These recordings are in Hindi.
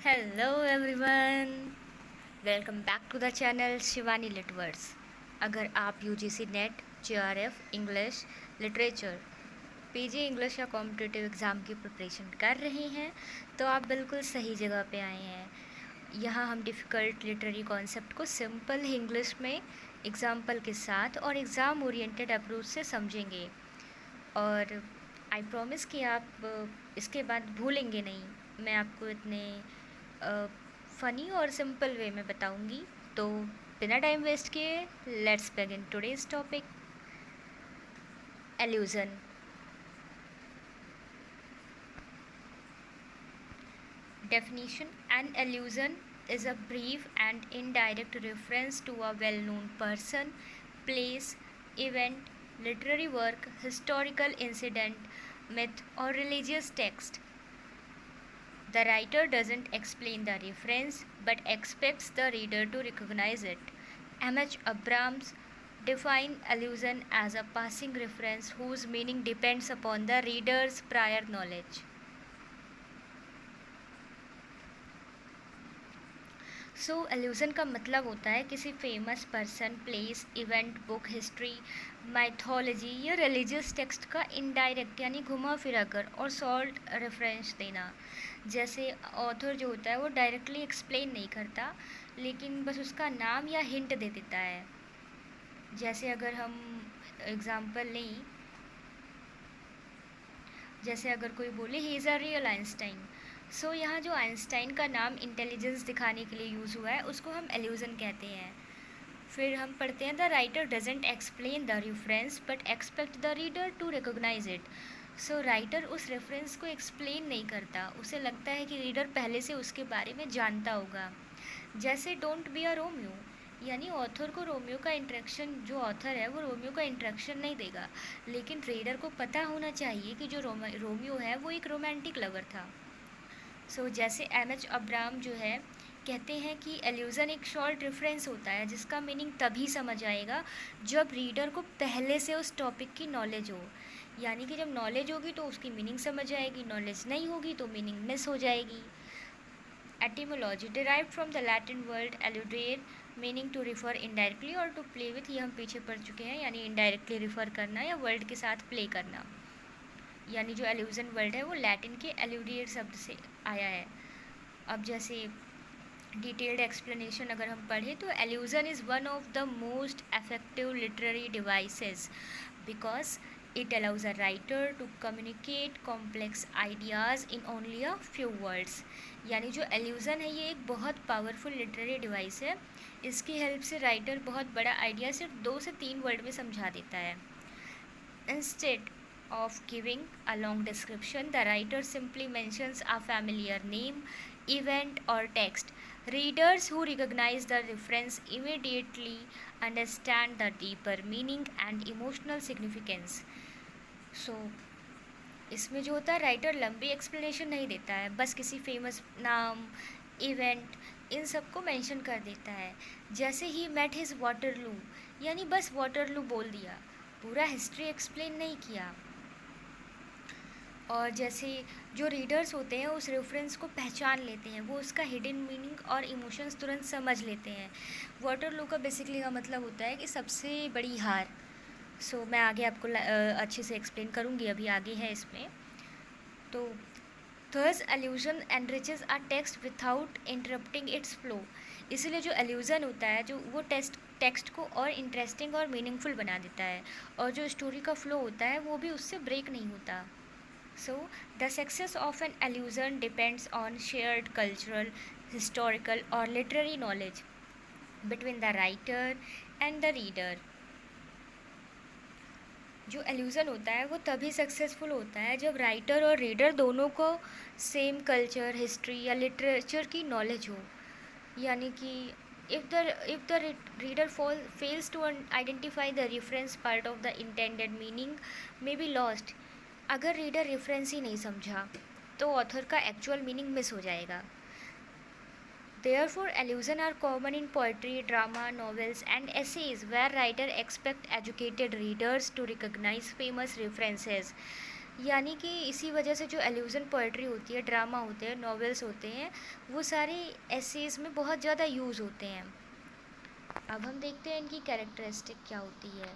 Hello everyone, welcome back to the channel Shivani Litverse. अगर आप UGC NET, JRF English, literature, PG English या कॉम्पिटिटिव एग्ज़ाम की प्रिपरेशन कर रहे हैं तो आप बिल्कुल सही जगह पे आए हैं। यहाँ हम डिफ़िकल्ट लिटरेरी कॉन्सेप्ट को सिंपल इंग्लिश में एग्जाम्पल के साथ और एग्ज़ाम ओरिएंटेड अप्रोच से समझेंगे। और आई प्रॉमिस कि आप इसके बाद भूलेंगे नहीं। मैं आपको इतने फ़नी और सिंपल वे में बताऊंगी। तो बिना टाइम वेस्ट किए let's begin today's topic, illusion. Definition: An allusion is a brief and indirect reference to a well known person, place, event, literary work, historical incident, myth, or religious text. The writer doesn't explain the reference but expects the reader to recognize it. M.H. Abrams defined allusion as a passing reference whose meaning depends upon the reader's prior knowledge. So illusion का मतलब होता है किसी famous person, place, event, book, history, mythology या रिलीजियस टेक्स्ट का इनडायरेक्ट यानी घुमा फिरा कर और सॉल्ट रेफरेंस देना। जैसे ऑथर जो होता है वो डायरेक्टली एक्सप्लेन नहीं करता लेकिन बस उसका नाम या हिंट दे देता है। जैसे अगर हम एग्ज़ाम्पल लें, जैसे अगर कोई बोले he is a real Einstein, so यहाँ जो आइंस्टाइन का नाम इंटेलिजेंस दिखाने के लिए यूज़ हुआ है उसको हम एल्यूज़न कहते हैं। फिर हम पढ़ते हैं the writer doesn't explain the reference but expect the reader to recognize it. So writer उस रेफरेंस को एक्सप्लेन नहीं करता, उसे लगता है कि रीडर पहले से उसके बारे में जानता होगा। जैसे डोंट बी अ रोमियो, यानी ऑथर को रोमियो का इंट्रैक्शन, जो ऑथर है वो रोमियो का इंट्रैक्शन नहीं देगा लेकिन रीडर को पता होना चाहिए कि जो रोमियो है वो एक रोमांटिक लवर था। सो जैसे M.H. अब्राम जो है कहते हैं कि एल्यूज़न एक शॉर्ट रेफरेंस होता है जिसका मीनिंग तभी समझ आएगा जब रीडर को पहले से उस टॉपिक की नॉलेज हो। यानी कि जब नॉलेज होगी तो उसकी मीनिंग समझ आएगी, नॉलेज नहीं होगी तो मीनिंग मिस हो जाएगी। Etymology derive from the Latin word alludere, meaning to refer indirectly or to play with, ये हम पीछे पढ़ चुके हैं, यानी इनडायरेक्टली रिफ़र करना या वर्ड के साथ प्ले करना। यानी जो एल्यूज़न वर्ड है वो लैटिन के एलुडेर शब्द से आया है। अब जैसे डिटेल्ड एक्सप्लेनेशन अगर हम पढ़ें तो allusion is one of the most effective literary devices because it allows a writer to communicate complex ideas in only a few words. यानी जो एल्यूज़न है ये एक बहुत पावरफुल लिटरेरी डिवाइस है। इसकी हेल्प से राइटर बहुत बड़ा आइडिया सिर्फ 2 से 3 वर्ड में समझा देता है। Instead of giving a long description, the writer simply mentions a familiar name, event, or text. Readers who recognize the reference immediately understand the deeper meaning and emotional significance. So, इसमें जो होता है राइटर लंबी एक्सप्लेनेशन नहीं देता है, बस किसी फेमस नाम, इवेंट, इन सबको मेंशन कर देता है। जैसे ही मेट हिज वाटरलू, यानी बस वाटरलू बोल दिया, पूरा हिस्ट्री एक्सप्लेन नहीं किया। और जैसे जो रीडर्स होते हैं उस रेफरेंस को पहचान लेते हैं, वो उसका हिडन मीनिंग और इमोशंस तुरंत समझ लेते हैं। वाटरलू का बेसिकली का मतलब होता है कि सबसे बड़ी हार। सो मैं आगे आपको अच्छे से एक्सप्लेन करूँगी, अभी आगे है इसमें। तो thus allusion enriches a text without interrupting its flow. इसलिए जो एल्यूज़न होता है जो वो टेक्स्ट को और इंटरेस्टिंग और मीनिंगफुल बना देता है, और जो स्टोरी का फ्लो होता है वो भी उससे ब्रेक नहीं होता। So, the success of an allusion depends on shared cultural, historical, or literary knowledge between the writer and the reader. जो एल्यूज़न होता है वो तभी सक्सेसफुल होता है जब राइटर और रीडर दोनों को सेम कल्चर, हिस्ट्री या लिटरेचर की नॉलेज हो। यानी कि if the reader fails to identify the reference, part of the intended meaning may be lost. अगर रीडर रेफरेंस ही नहीं समझा तो ऑथर का एक्चुअल मीनिंग मिस हो जाएगा। Therefore, allusions are common in poetry, drama, novels, and essays where writers expect educated readers to recognize famous references. यानी कि इसी वजह से जो एल्यूज़न पोएट्री होती है, ड्रामा होते हैं, नॉवेल्स होते हैं, वो सारे एसेज में बहुत ज़्यादा यूज़ होते हैं। अब हम देखते हैं इनकी कैरेक्टरिस्टिक क्या होती है।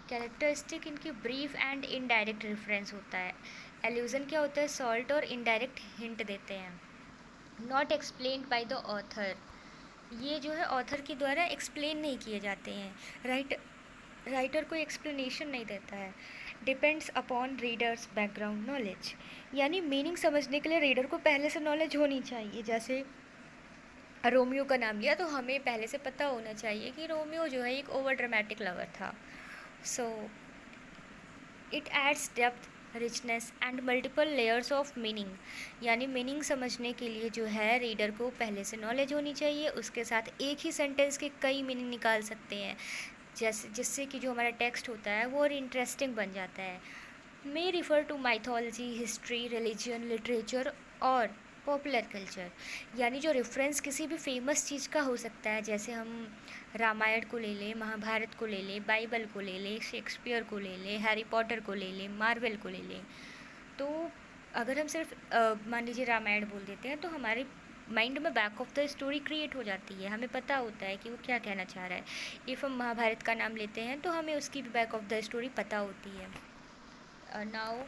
कैरेक्टरिस्टिक इनकी ब्रीफ एंड इनडायरेक्ट रेफरेंस होता है। एल्यूज़न क्या होता है, सॉल्ट और इनडायरेक्ट हिंट देते हैं। Not explained by the author, ये जो है ऑथर के द्वारा एक्सप्लेन नहीं किए जाते हैं। राइटर कोई एक्सप्लेनेशन नहीं देता है। Depends upon readers background knowledge, यानी मीनिंग समझने के लिए रीडर को पहले से नॉलेज होनी चाहिए। जैसे रोमियो का नाम लिया तो हमें पहले से पता होना चाहिए कि रोमियो जो है एक ओवर ड्रामेटिक लवर था। So it adds depth, richness and multiple layers of meaning, यानी मीनिंग समझने के लिए जो है रीडर को पहले से नॉलेज होनी चाहिए। उसके साथ एक ही सेंटेंस के कई मीनिंग निकाल सकते हैं, जैसे जिससे कि जो हमारा टेक्स्ट होता है वो और इंटरेस्टिंग बन जाता है। May refer to mythology, history, religion, literature और पॉपुलर कल्चर, यानी जो रेफरेंस किसी भी फेमस चीज़ का हो सकता है। जैसे हम रामायण को ले लें, महाभारत को ले लें, बाइबल को ले लें, शेक्सपियर को ले लें, हैरी पॉटर को ले लें, मार्वल को ले लें। तो अगर हम सिर्फ मान लीजिए रामायण बोल देते हैं तो हमारे माइंड में back of the story create हो जाती है, हमें पता होता है कि वो क्या कहना चाह रहा है। इफ़ हम महाभारत का नाम लेते हैं तो हमें उसकी भी बैक ऑफ द स्टोरी पता होती है। नाउ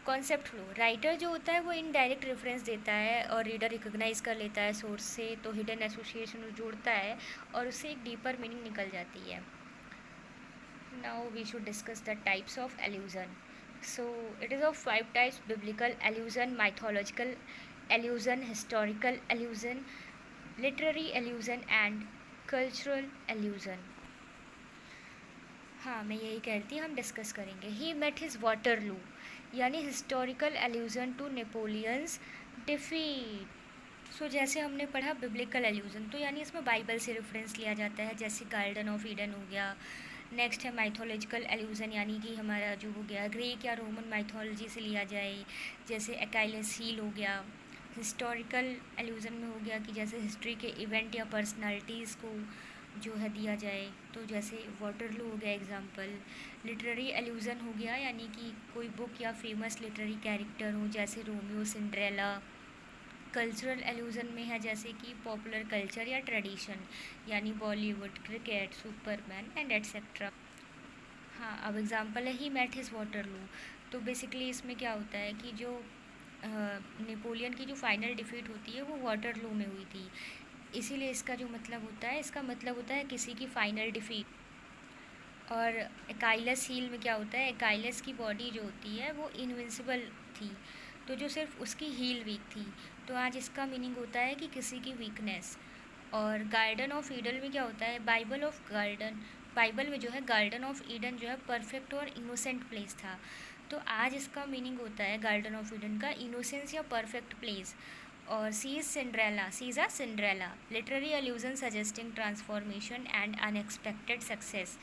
कॉन्सेप्ट फ्लो, राइटर जो होता है वो इनडायरेक्ट रेफरेंस देता है और रीडर रिकॉग्नाइज कर लेता है सोर्स से, तो हिडन एसोसिएशन जोड़ता है और उससे एक डीपर मीनिंग निकल जाती है। Now we should discuss the types of allusion. So it is of 5 types: biblical allusion, mythological allusion, historical allusion, literary allusion and cultural allusion. हाँ, मैं यही कह रही थी, हम डिस्कस करेंगे। ही मेट हिज वाटरलू, यानी historical illusion to Napoleon's defeat. सो जैसे हमने पढ़ा बिब्लिकल एल्यूज़न, तो यानी इसमें बाइबल से रेफरेंस लिया जाता है, जैसे गार्डन ऑफ ईडन हो गया। नेक्स्ट है माइथोलॉजिकल एल्यूज़न, यानी कि हमारा जो हो गया ग्रीक या रोमन माइथोलॉजी से लिया जाए, जैसे अकाइलस हील हो गया। हिस्टोरिकल एल्यूज़न में हो गया कि जैसे हिस्ट्री के इवेंट या पर्सनालिटीज़ को जो है दिया जाए, तो जैसे वाटरलू हो गया एग्जाम्पल। लिटरेरी एल्यूज़न हो गया, यानी कि कोई बुक या फेमस लिटरेरी कैरेक्टर हो, जैसे रोमियो, सिंड्रेला। कल्चरल एल्यूज़न में है जैसे कि पॉपुलर कल्चर या ट्रेडिशन, यानी Bollywood, cricket, Superman and etcetera. हाँ, अब एग्जाम्पल है ही मेट हिज वाटरलू, तो बेसिकली इसमें क्या होता है कि जो नेपोलियन की जो फाइनल डिफीट होती है वो वाटरलू में हुई थी, इसीलिए इसका जो मतलब होता है, इसका मतलब होता है किसी की फाइनल डिफीट। और अकाइलस हील में क्या होता है, अकाइलस की बॉडी जो होती है वो इनविंसिबल थी, तो जो सिर्फ उसकी हील वीक थी, तो आज इसका मीनिंग होता है कि किसी की वीकनेस। और गार्डन ऑफ ईडन में क्या होता है, बाइबल में जो है गार्डन ऑफ ईडन जो है परफेक्ट और इनोसेंट प्लेस था, तो आज इसका मीनिंग होता है गार्डन ऑफ ईडन का इनोसेंस या परफेक्ट प्लेस। और she is Cinderella, literary allusion suggesting transformation and unexpected success,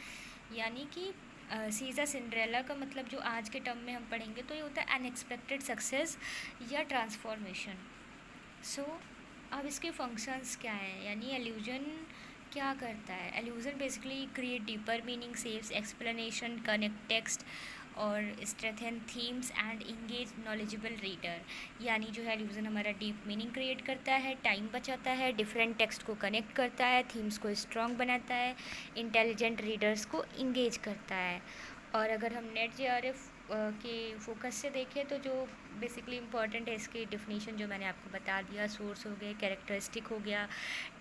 यानी कि सीज़ा सिंड्रेला का मतलब जो आज के टर्म में हम पढ़ेंगे तो ये होता है अनएक्सपेक्टेड सक्सेस या ट्रांसफॉर्मेशन। सो अब इसके फंक्शंस क्या है, यानी एल्यूजन क्या करता है। Allusion basically create deeper meaning, saves explanation, connect text और strengthen themes and engage knowledgeable reader, यानी जो है एल्यूजन हमारा डीप मीनिंग क्रिएट करता है, टाइम बचाता है, डिफरेंट टेक्स्ट को कनेक्ट करता है, थीम्स को स्ट्रॉन्ग बनाता है, इंटेलिजेंट रीडर्स को इंगेज करता है। और अगर हम नेट जेआरएफ के फोकस से देखें तो जो बेसिकली इम्पॉर्टेंट है इसकी डिफिनीशन जो मैंने आपको बता दिया, सोर्स हो गए, कैरेक्टरिस्टिक हो गया,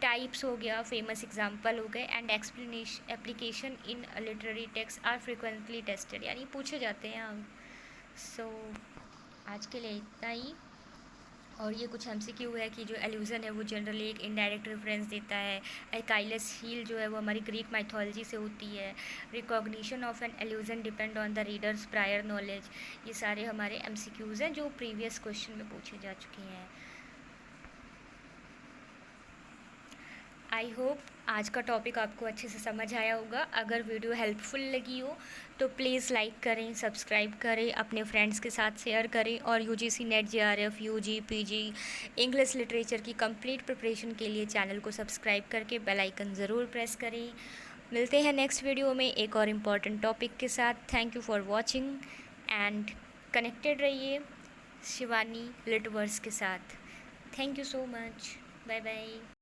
टाइप्स हो गया, फेमस एग्जांपल हो गए and explanation application in literary text are frequently tested, यानी पूछे जाते हैं हम। सो आज के लिए इतना ही। और ये कुछ एमसीक्यू है कि जो एल्यूज़न है वो जनरली एक इनडायरेक्ट रेफरेंस देता है। अकाइलस हील जो है वो हमारी ग्रीक माइथोलॉजी से होती है। Recognition of an allusion depend on the reader's prior knowledge, ये सारे हमारे एमसीक्यूज़ हैं जो प्रीवियस क्वेश्चन में पूछे जा चुके हैं। आई होप आज का टॉपिक आपको अच्छे से समझ आया होगा। अगर वीडियो हेल्पफुल लगी हो तो प्लीज़ लाइक करें, सब्सक्राइब करें, अपने फ्रेंड्स के साथ शेयर करें और UGC NET JRF, UG, PG, English literature की कंप्लीट प्रिपरेशन के लिए चैनल को सब्सक्राइब करके बेल आइकन ज़रूर प्रेस करें। मिलते हैं नेक्स्ट वीडियो में एक और इम्पॉर्टेंट टॉपिक के साथ। Thank you for watching and connected रहिए शिवानी लिटवर्स के साथ। Thank you so much. Bye bye.